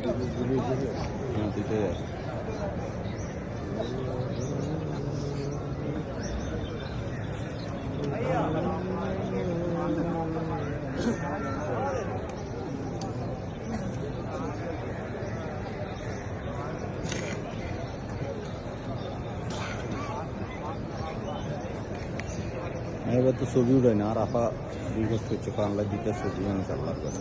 হ্যাঁ দুটোই আছে। এবার তো ছবি উঠাই না আর আপা রিকোয়েস্ট করছে বাংলা দিতে ছবি মানুষ আপলোড করে।